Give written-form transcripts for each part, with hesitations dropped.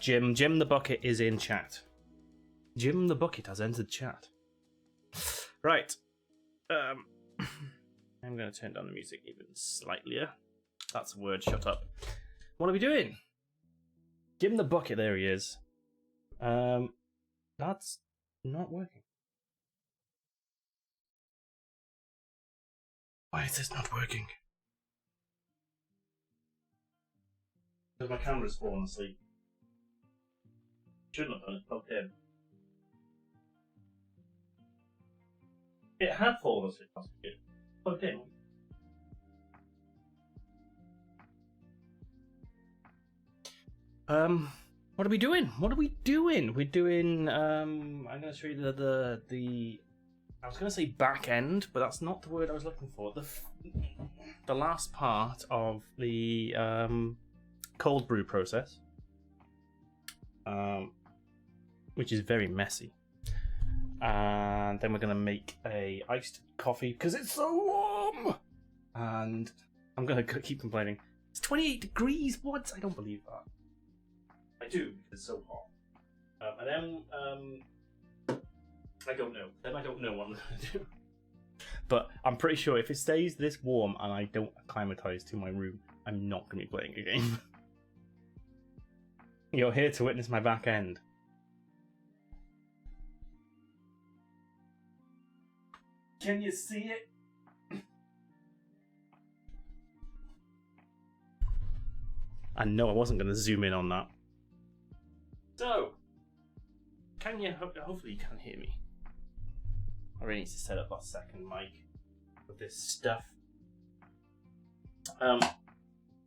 Jim the Bucket is in chat. Jim the Bucket has entered chat. Right. I'm going to turn down the music even slightly. That's a word, shut up. What are we doing? Jim the Bucket, there he is. That's not working. Why is this not working? Because my camera's fallen asleep. Shouldn't have done it, plugged in. It had fallen asleep last week. Plugged in. What are we doing? What are we doing? We're doing, I'm going to show you the I was going to say back end, but that's not the word I was looking for. The last part of the cold brew process, which is very messy. And then we're going to make a iced coffee because it's so warm. And I'm going to keep complaining. It's 28 degrees. What? I don't believe that. I do, because it's so hot. And then, I don't know. Then I don't know what I'm going to do. But I'm pretty sure if it stays this warm and I don't acclimatise to my room, I'm not going to be playing a game. You're here to witness my back end. Can you see it? I know I wasn't going to zoom in on that. So, can you, hopefully you can hear me. I really need to set up that second mic with this stuff.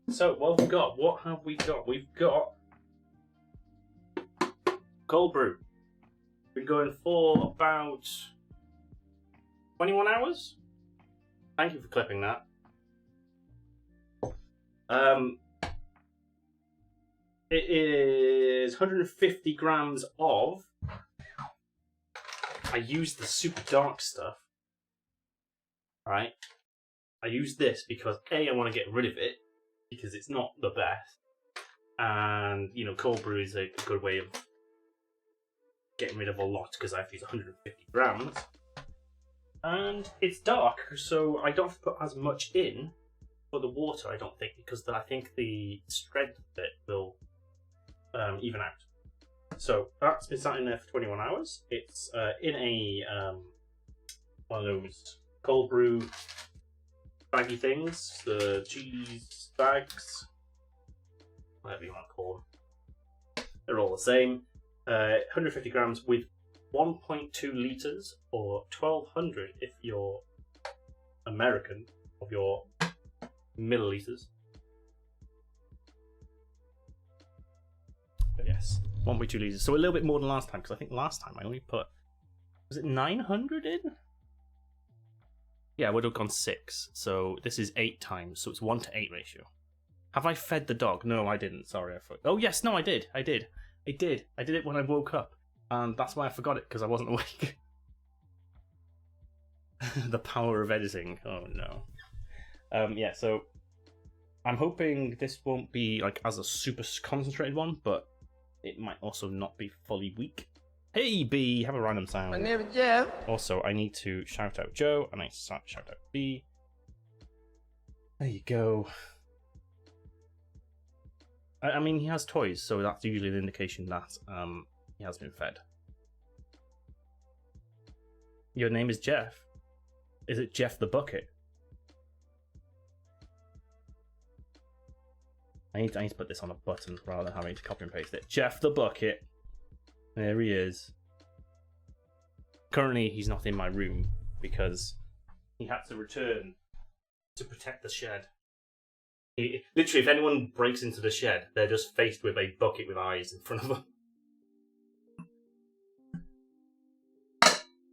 So, what have we got? What have we got? We've got cold brew. Been going for about 21 hours. Thank you for clipping that. It is 150 grams of. I used the super dark stuff. Right? I used this because A, I want to get rid of it because it's not the best, and you know, cold brew is a good way of getting rid of a lot because I have to use 150 grams, and it's dark, so I don't have to put as much in for the water. I don't think, because I think the strength of it will even out. So that's been sat in there for 21 hours. It's in a one of those cold brew baggy things, the cheese bags, whatever you want to call them. They're all the same. 150 grams with 1.2 litres, or 1200 if you're American, of your millilitres. But yes, 1.2 litres. So a little bit more than last time, because I think last time I only put, was it 900 in? Yeah, I would have gone 6. So this is 8 times, so it's 1:8 ratio. Have I fed the dog? No, I didn't. Sorry, I forgot. Oh yes, no, I did. I did it when I woke up, and that's why I forgot it, because I wasn't awake. The power of editing. Oh no. Yeah, so I'm hoping this won't be like as a super concentrated one, but it might also not be fully weak. Hey B, have a random sound. My name is Jeff. Also, I need to shout out Joe, and I shout out B. There you go. I mean, he has toys, so that's usually an indication that he has been fed. Your name is Jeff. Is it Jeff the Bucket? I need to put this on a button rather than having to copy and paste it. Jeff the Bucket. There he is. Currently, he's not in my room because he had to return to protect the shed. Literally, if anyone breaks into the shed, they're just faced with a bucket with eyes in front of them.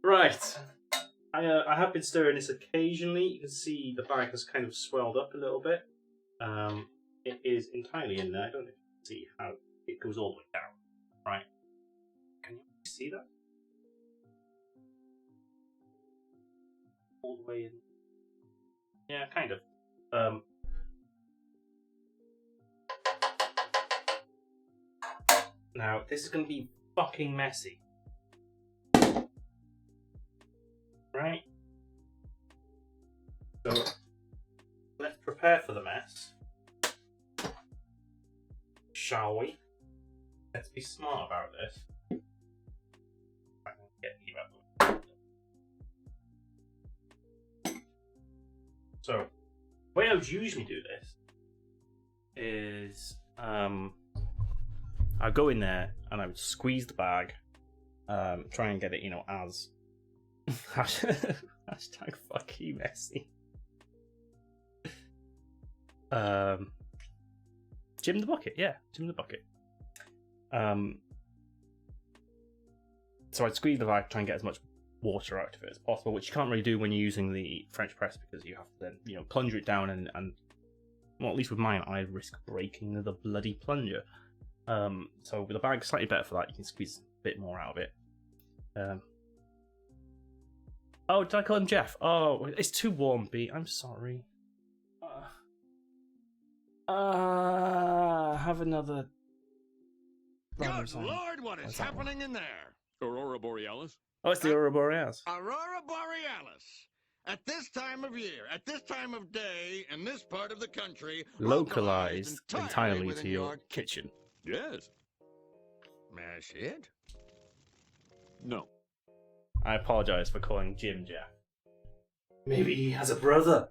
Right. I have been stirring this occasionally. You can see the bag has kind of swelled up a little bit. It is entirely in there. I don't know if you can see how it goes all the way down. Right. Can you see that? All the way in. Yeah, kind of. Now, this is going to be fucking messy. Right? So, let's prepare for the mess. Shall we? Let's be smart about this. I can get you out of the way. So, the way I would usually do this is I'd go in there and I would squeeze the bag, try and get it, as hashtag fucking messy. Jim the bucket, yeah, Jim the bucket. So I'd squeeze the bag, try and get as much water out of it as possible, which you can't really do when you're using the French press because you have to then, plunger it down and well, at least with mine, I risk breaking the bloody plunger. So with a bag, slightly better for that. You can squeeze a bit more out of it. Oh, did I call him Jeff? Oh, it's too warm, B. I'm sorry. Have another. Good Lord, what is happening in there? Aurora Borealis? Oh, it's the Aurora Borealis. Aurora Borealis. At this time of year, at this time of day, in this part of the country, localized entirely to your kitchen. Yes. Mash it? No. I apologize for calling Jim Jeff. Maybe he has a brother.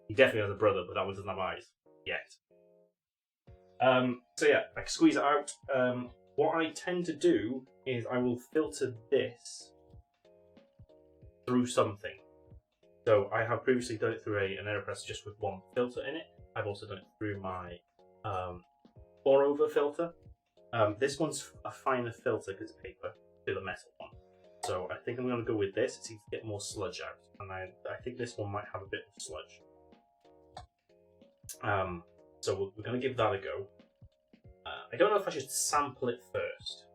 He definitely has a brother, but that one doesn't have eyes yet. So yeah, I can squeeze it out. What I tend to do is I will filter this through something. So I have previously done it through an AeroPress just with one filter in it. I've also done it through my pour-over filter. This one's a finer filter because it's paper, to the metal one. So I think I'm going to go with this. It seems to get more sludge out, and I think this one might have a bit of sludge. So we're going to give that a go. I don't know if I should sample it first.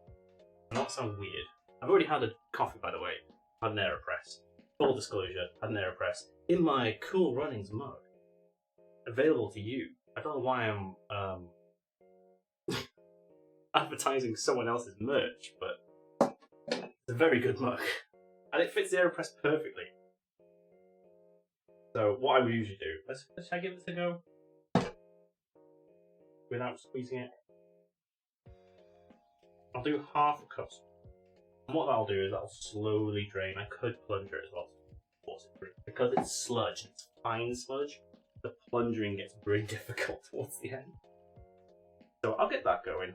Not sound weird. I've already had a coffee, by the way. Had an AeroPress. Full disclosure, had an AeroPress in my Cool Runnings mug. Available to you. I don't know why I'm advertising someone else's merch, but it's a very good mug. And it fits the AeroPress perfectly. So what I would usually do, should I give this a go? Without squeezing it. I'll do half a cup. And what that'll do is that'll slowly drain. I could plunger it as well to force it through. Because it's sludge, it's fine sludge, the plunging gets very difficult towards the end. So I'll get that going.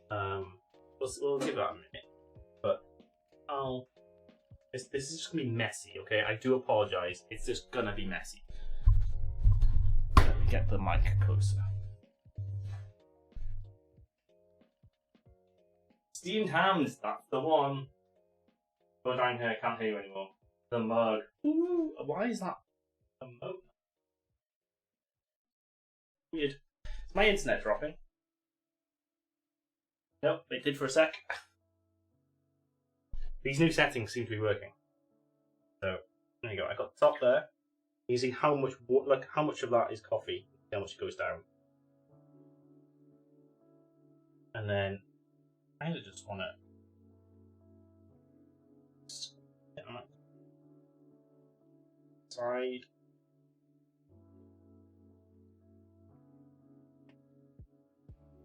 We'll give that a minute. But this is just gonna be messy, okay? I do apologise. It's just gonna be messy. Let me get the mic closer. Steamed hams, that's the one. Go down here, can't hear you anymore. The mug. Ooh, why is that a mug? Weird. Is my internet dropping? Nope, it did for a sec. These new settings seem to be working. So there you go. I got the top there. You see how much how much of that is coffee, how much goes down. And then I just want to get on that side.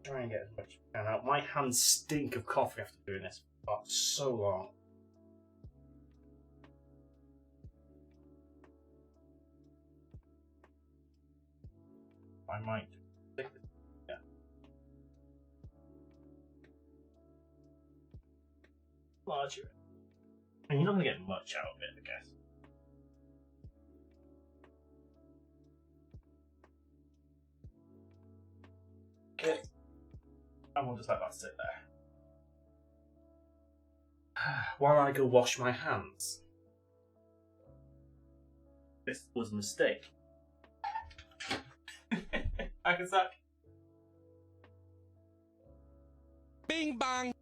Try and get as much out. My hands stink of coffee after doing this for so long. I might stick this. Yeah. Larger. And you're not going to get much out of it, I guess. Okay. And we'll just let that sit there. While I go wash my hands. This was a mistake. I can suck. Bing bang.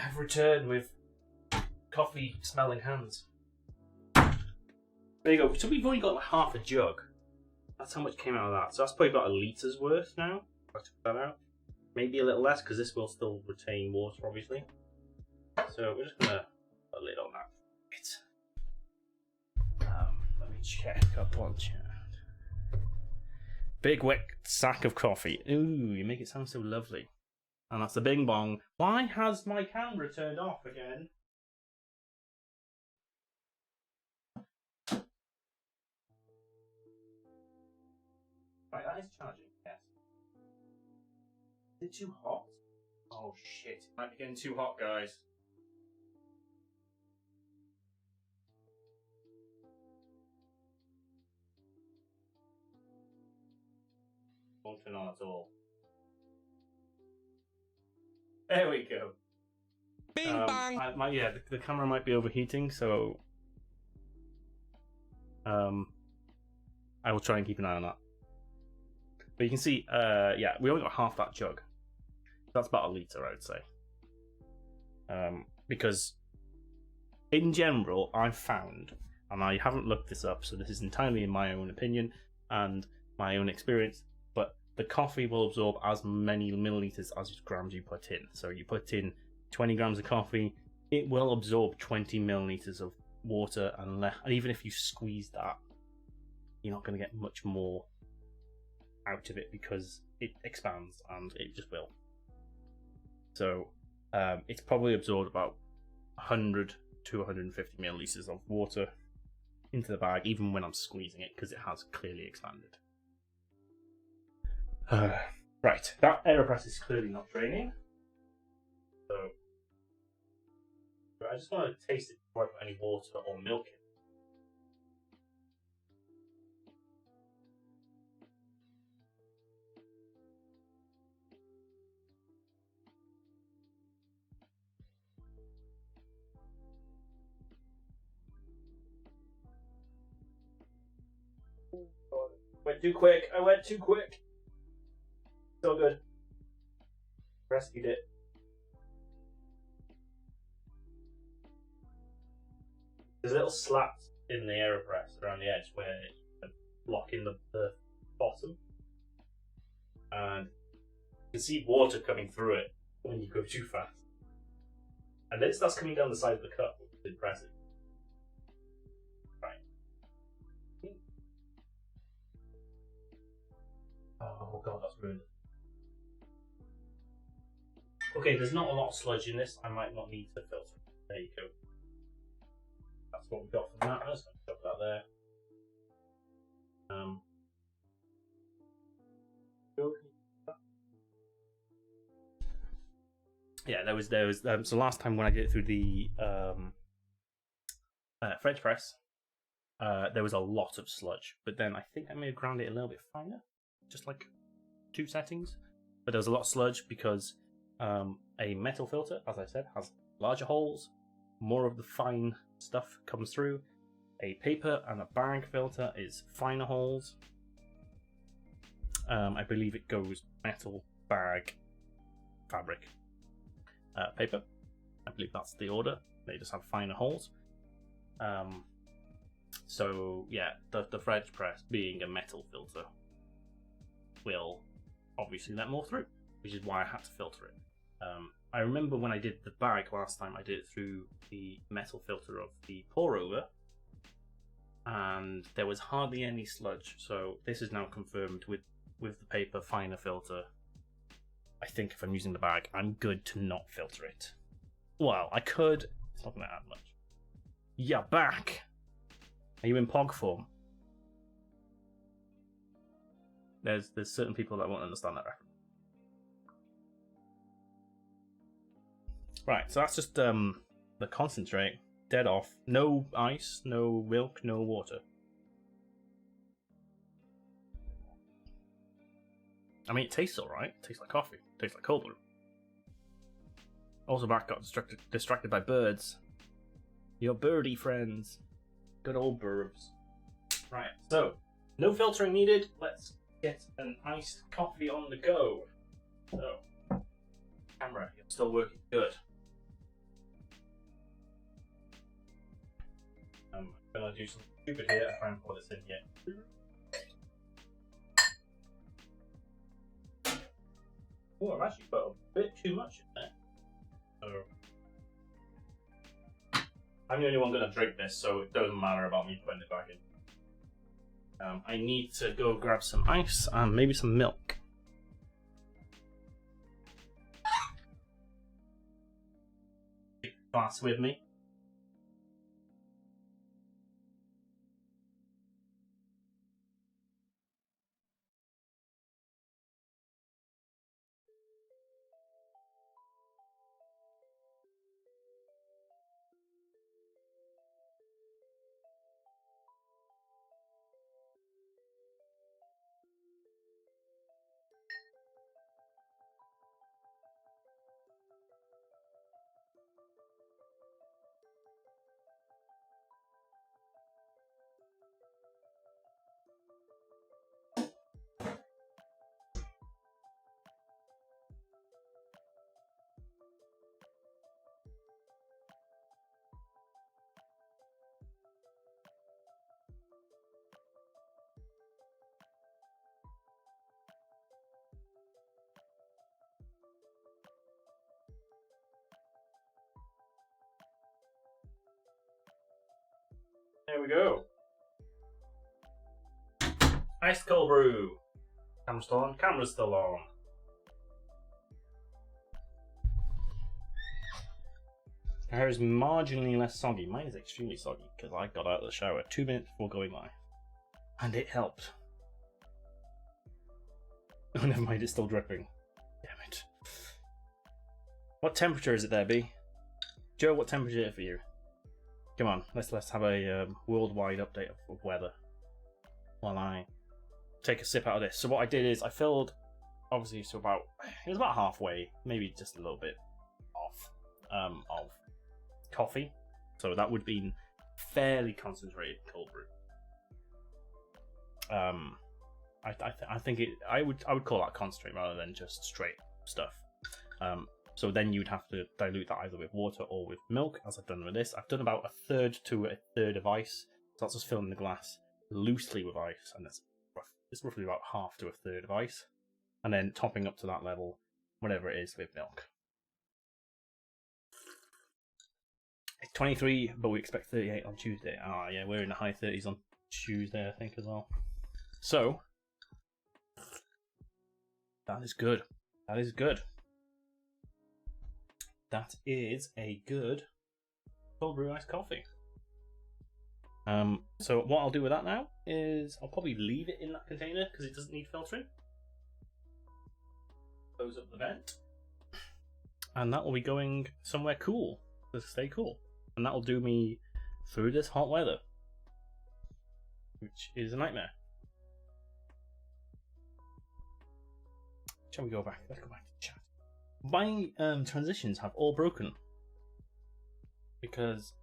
I've returned with coffee smelling hands. There you go. So we've only got like half a jug. That's how much came out of that. So that's probably about a litres worth now. I took that out. Maybe a little less because this will still retain water, obviously. So we're just gonna put a lid on that. Let me check up on chat. Big wet sack of coffee. Ooh, you make it sound so lovely. And that's the bing bong. Why has my camera turned off again? Right, that is charging, yes. Is it too hot? Oh shit, it might be getting too hot, guys. Won't turn on at all. There we go. Bing bang. The camera might be overheating, so I will try and keep an eye on that. But you can see, we only got half that jug. That's about a litre, I would say. Because in general, I've found, and I haven't looked this up, so this is entirely in my own opinion and my own experience, but the coffee will absorb as many millilitres as grams you put in. So you put in 20 grams of coffee, it will absorb 20 millilitres of water, and even if you squeeze that, you're not going to get much more out of it because it expands, and it just will. So it's probably absorbed about 100 to 150 millilitres of water into the bag, even when I'm squeezing it, because it has clearly expanded. Right, that AeroPress is clearly not draining. So I just want to taste it before I put any water or milk in. Went too quick. I went too quick. So good. Rescued it. There's little slats in the AeroPress around the edge where you can lock in the bottom. And you can see water coming through it when you go too fast. And then it starts coming down the side of the cup, which is impressive. Oh god, that's ruined. Okay, there's not a lot of sludge in this. I might not need to filter. There you go. That's what we got from that. I'm just going to shove that there. Yeah, there was. So last time when I did it through the French press, there was a lot of sludge. But then I think I may have ground it a little bit finer. Just like 2 settings, but there's a lot of sludge because a metal filter, as I said, has larger holes, more of the fine stuff comes through. A paper and a bag filter is finer holes. I believe it goes metal, bag, fabric, paper. I believe that's the order. They just have finer holes. So yeah, the French press being a metal filter will obviously let more through, which is why I had to filter it. I remember when I did the bag last time, I did it through the metal filter of the pour over, and there was hardly any sludge. So this is now confirmed with the paper finer filter. I think if I'm using the bag, I'm good to not filter it. Well, I could. It's not going to add much. Yeah, back. Are you in pog form? There's certain people that won't understand that reference. Right, so that's just the concentrate, dead off. No ice, no milk, no water. I mean, it tastes alright. It tastes like coffee. It tastes like cold brew. Also, Mark got distracted by birds. Your birdie friends. Good old birds. Right, so, no filtering needed. Let's get an iced coffee on the go. So, camera, you're still working good. I'm gonna do something stupid here and try and pour this in here. Oh, I've actually put a bit too much in there. So I'm the only one going to drink this, so it doesn't matter about me putting it back in. I need to go grab some ice and maybe some milk. Take the glass with me. There we go. Ice cold brew. Camera's still on. Camera's still on. Her hair is marginally less soggy. Mine is extremely soggy because I got out of the shower 2 minutes before going live. And it helped. Oh, never mind, it's still dripping. Damn it. What temperature is it there, B? Joe, what temperature is it for you? Come on, let's have a worldwide update of weather while I take a sip out of this. So what I did is I filled, obviously, so it was about halfway, maybe just a little bit off of coffee. So that would be fairly concentrated cold brew. I think I would call that concentrate rather than just straight stuff. So then you'd have to dilute that either with water or with milk, as I've done with this. I've done about 1/3 to 1/3 of ice. So that's just filling the glass loosely with ice, and it's roughly about 1/2 to 1/3 of ice. And then topping up to that level, whatever it is, with milk. It's 23, but we expect 38 on Tuesday. Ah, yeah, we're in the high 30s on Tuesday, I think, as well. So, that is good. That is good. That is a good cold brew iced coffee. So what I'll do with that now is I'll probably leave it in that container because it doesn't need filtering. Close up the vent. And that will be going somewhere cool to stay cool. And that will do me through this hot weather, which is a nightmare. Shall we go back? Let's go back to chat. My transitions have all broken because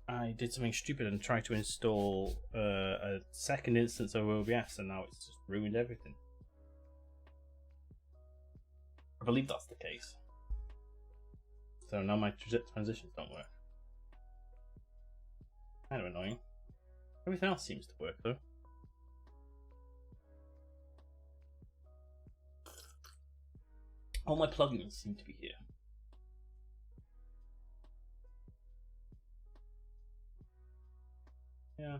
I did something stupid and tried to install a second instance of OBS, and now it's just ruined everything. I believe that's the case. So now my transitions don't work. Kind of annoying. Everything else seems to work though. All my plugins seem to be here. Yeah.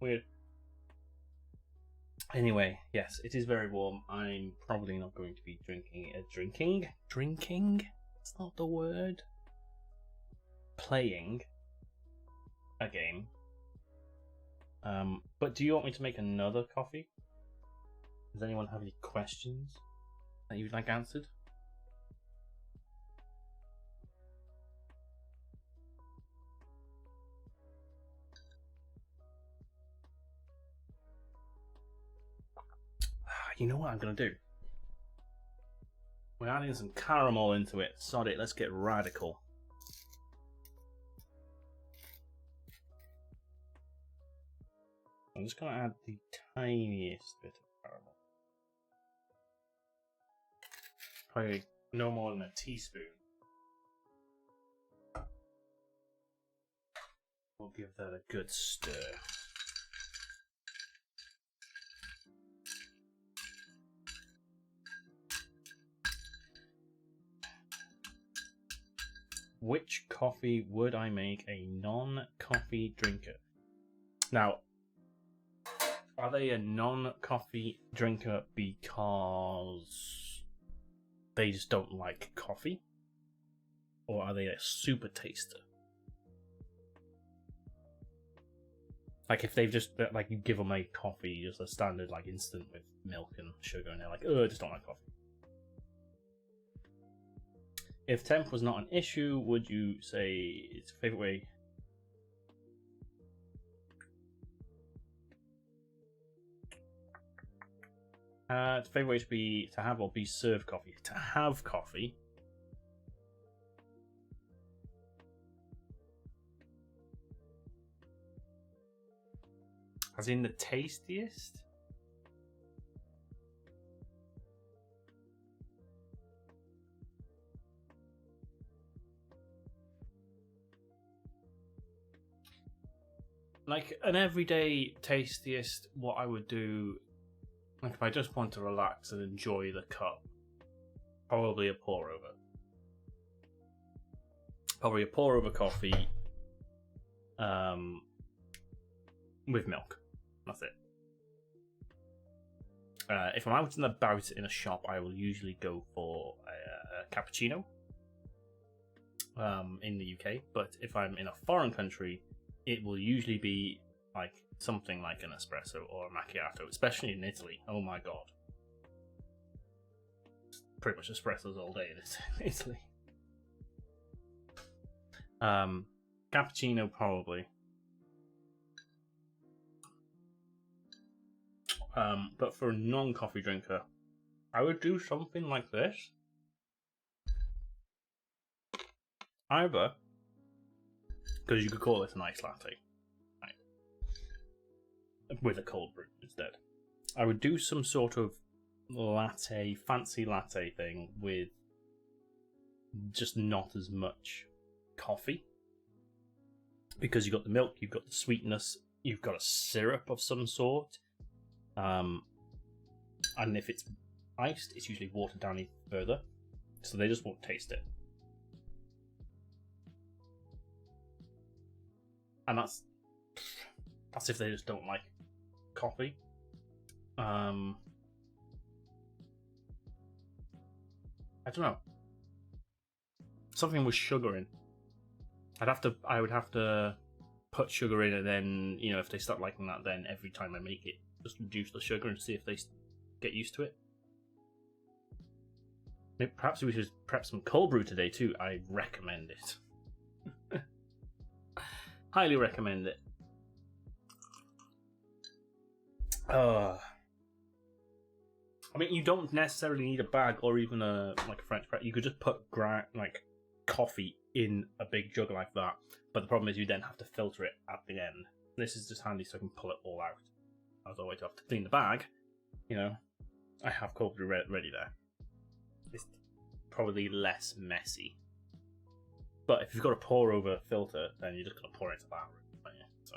Weird. Anyway, yes, it is very warm. I'm probably not going to be drinking. Drinking? That's not the word. Playing a game. But do you want me to make another coffee? Does anyone have any questions that you'd like answered? You know what I'm going to do? We're adding some caramel into it. Sod it, let's get radical. I'm just going to add the tiniest bit of caramel. Probably no more than a teaspoon. We'll give that a good stir. Which coffee would I make a non-coffee drinker? Now, are they a non-coffee drinker because they just don't like coffee? Or are they a super taster? Like if they've just, like you give them a coffee, just a standard like instant with milk and sugar and they're like, oh, I just don't like coffee. If temp was not an issue, would you say it's your favourite way? Its favourite way to be to have or be served coffee. To have coffee. As in the tastiest? Like an everyday tastiest, what I would do, like if I just want to relax and enjoy the cup, probably a pour over. Probably a pour over coffee with milk. That's it. If I'm out and about in a shop, I will usually go for a cappuccino in the UK. But if I'm in a foreign country, it will usually be like something like an espresso or a macchiato, especially in Italy. Oh my god. Pretty much espressos all day in Italy. Cappuccino probably. But for a non-coffee drinker, I would do something like this. Either, because you could call it an iced latte, right? With a cold brew instead. I would do some sort of latte, fancy latte thing with just not as much coffee. Because you've got the milk, you've got the sweetness, you've got a syrup of some sort. And if it's iced, it's usually watered down even further, so they just won't taste it. And that's if they just don't like coffee. I don't know. Something with sugar in. I would have to put sugar in, and then if they start liking that, then every time I make it, just reduce the sugar and see if they get used to it. Maybe, perhaps we should prep some cold brew today too. I recommend it. Highly recommend it. I mean, you don't necessarily need a bag or even a French press. You could just put coffee in a big jug like that. But the problem is you then have to filter it at the end. This is just handy so I can pull it all out. Otherwise, I have to clean the bag. I have cold brew ready there. It's probably less messy. But if you've got a pour over filter, then you're just going to pour it into that. So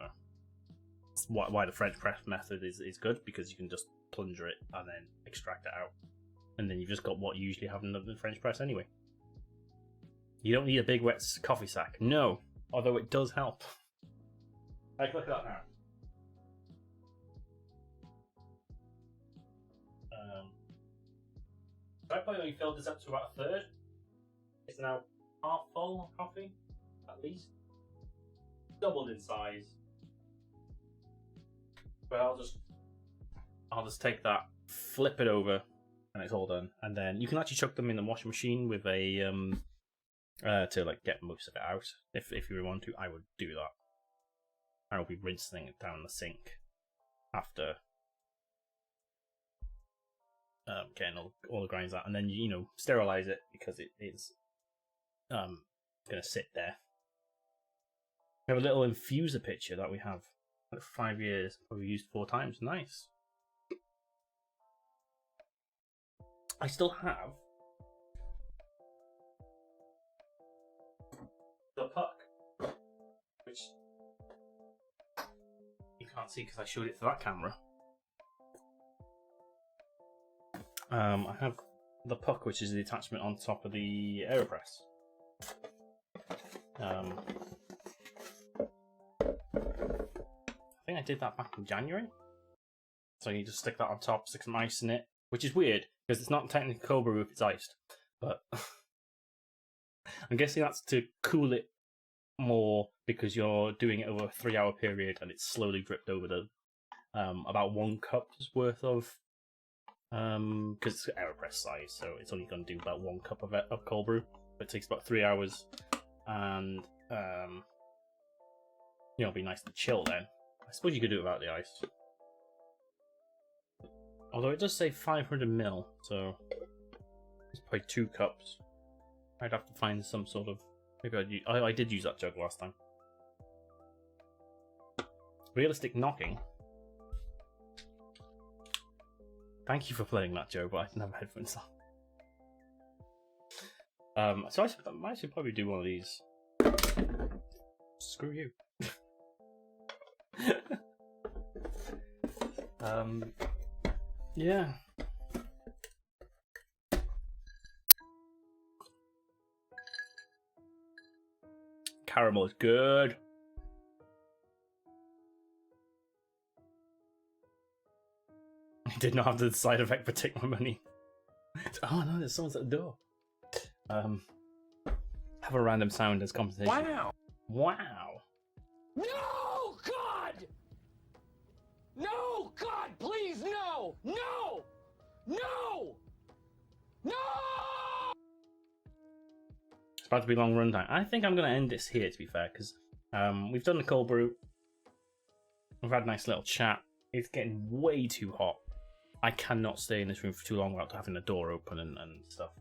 that's why the French press method is good, because you can just plunger it and then extract it out. And then you've just got what you usually have in the French press anyway. You don't need a big wet coffee sack. No. Although it does help. Like, look at that now. I probably only filled this up to about a third. It's now half full of coffee, at least. Doubled in size. But I'll just take that, flip it over, and it's all done. And then you can actually chuck them in the washing machine with a to get most of it out. If you want to, I would do that. I will be rinsing it down the sink after getting all the grinds out, and then sterilize it, because it's gonna sit there. We have a little infuser pitcher that we have 5 years, probably used 4 times. Nice. I still have the puck, which can't see because I showed it to that camera. I have the puck, which is the attachment on top of the AeroPress. I think I did that back in January. So you just stick that on top, stick some ice in it, which is weird because it's not technically cold brew if it's iced. But I'm guessing that's to cool it more because you're doing it over a 3-hour period and it's slowly dripped over the about 1 cup's worth of because it's AeroPress size, so it's only going to do about 1 cup of cold brew. It takes about 3 hours, and it'll be nice to chill then. I suppose you could do it without the ice. Although it does say 500ml, so it's probably 2 cups. I'd have to find some sort of... Maybe I did use that jug last time. Realistic knocking. Thank you for playing that, Joe, but I didn't have headphones on. So I should probably do one of these. Screw you. Yeah. Caramel is good. I did not have the side effect for take my money. Oh no, there's someone's at the door. Have a random sound as conversation. Wow. Wow. No, God! No, God, please, no! No! No! No! It's about to be a long runtime. I think I'm going to end this here, to be fair, because we've done the cold brew. We've had a nice little chat. It's getting way too hot. I cannot stay in this room for too long without having the door open and stuff.